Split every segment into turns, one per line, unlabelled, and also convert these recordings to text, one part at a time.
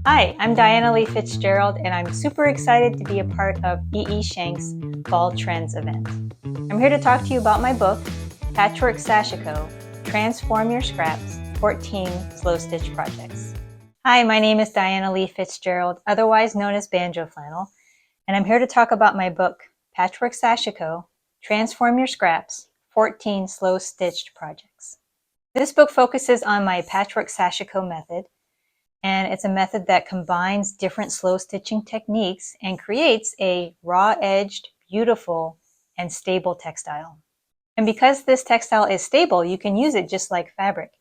Hi, I'm Diana Lee Fitzgerald, and I'm super excited to be a part of E.E. Shank's Fall Trends event. I'm here to talk to you about my book, Patchwork Sashiko, Transform Your Scraps, 14 Slow Stitch Projects. Hi, my name is Diana Lee Fitzgerald, otherwise known as Banjo Flannel, and I'm here to talk about my book, Patchwork Sashiko, Transform Your Scraps, 14 Slow Stitched Projects. This book focuses on my Patchwork Sashiko method, and it's a method that combines different slow stitching techniques and creates a raw-edged, beautiful, and stable textile. And because this textile is stable, you can use it just like fabric.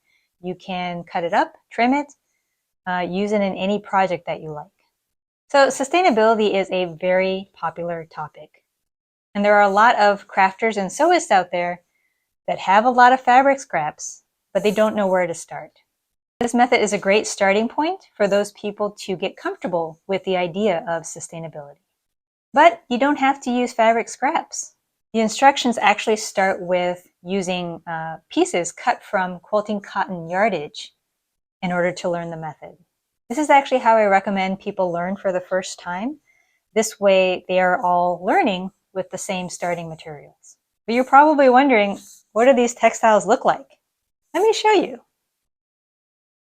You can cut it up, trim it, use it in any project that you like. So sustainability is a very popular topic. And there are a lot of crafters and sewists out there that have a lot of fabric scraps, but they don't know where to start. This method is a great starting point for those people to get comfortable with the idea of sustainability. But you don't have to use fabric scraps. The instructions actually start with using pieces cut from quilting cotton yardage in order to learn the method. This is actually how I recommend people learn for the first time. This way they are all learning with the same starting materials. But you're probably wondering, what do these textiles look like? Let me show you.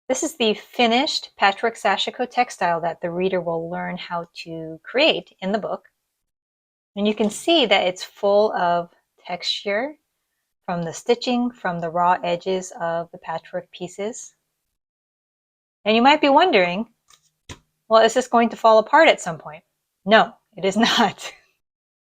This is the finished Patchwork Sashiko textile that the reader will learn how to create in the book. And you can see that it's full of texture from the stitching, from the raw edges of the patchwork pieces. And you might be wondering, well, is this going to fall apart at some point? No, it is not.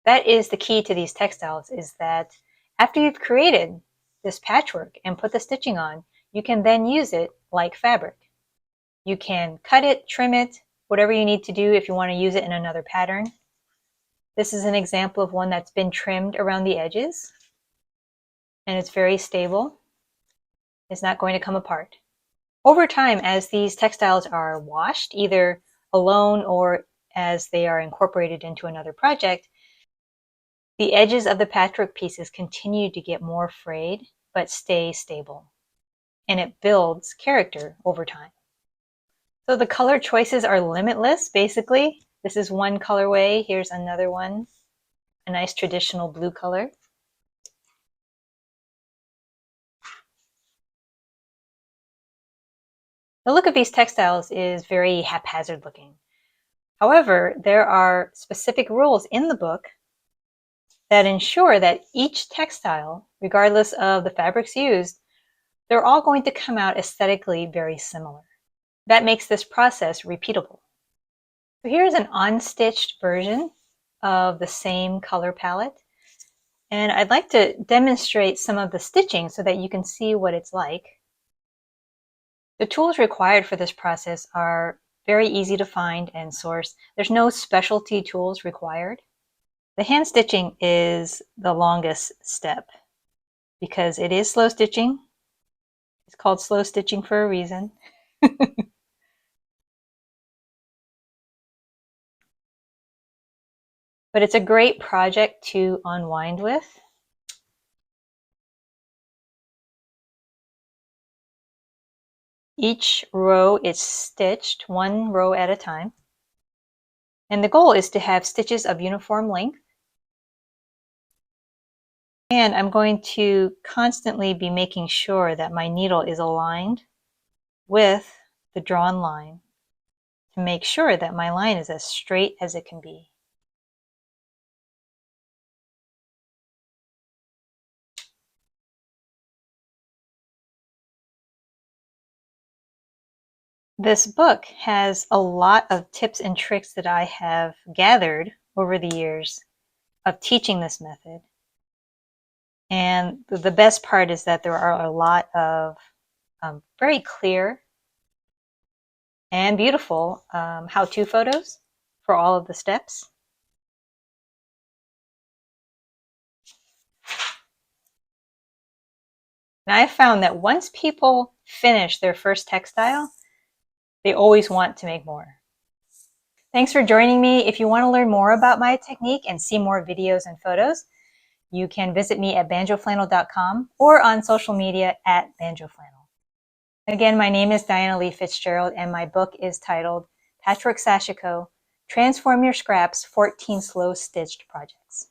That is the key to these textiles, is that after you've created this patchwork and put the stitching on, you can then use it like fabric. You can cut it, trim it, whatever you need to do if you want to use it in another pattern. This is an example of one that's been trimmed around the edges, and it's very stable. It's not going to come apart. Over time, as these textiles are washed, either alone or as they are incorporated into another project, the edges of the patchwork pieces continue to get more frayed, but stay stable. And it builds character over time. So the color choices are limitless, basically. This is one colorway. Here's another one, a nice traditional blue color. The look of these textiles is very haphazard looking. However, there are specific rules in the book that ensure that each textile, regardless of the fabrics used, they're all going to come out aesthetically very similar. That makes this process repeatable. So here's an unstitched version of the same color palette. And I'd like to demonstrate some of the stitching so that you can see what it's like. The tools required for this process are very easy to find and source. There's no specialty tools required. The hand stitching is the longest step because it is slow stitching. It's called slow stitching for a reason. But it's a great project to unwind with. Each row is stitched one row at a time. And the goal is to have stitches of uniform length. And I'm going to constantly be making sure that my needle is aligned with the drawn line to make sure that my line is as straight as it can be. This book has a lot of tips and tricks that I have gathered over the years of teaching this method. And the best part is that there are a lot of very clear and beautiful how-to photos for all of the steps. And I found that once people finish their first textile, they always want to make more. Thanks for joining me. If you want to learn more about my technique and see more videos and photos, you can visit me at banjoflannel.com or on social media at banjoflannel. Again, my name is Diana Lee Fitzgerald, and my book is titled Patchwork Sashiko, Transform Your Scraps 14 Slow Stitched Projects.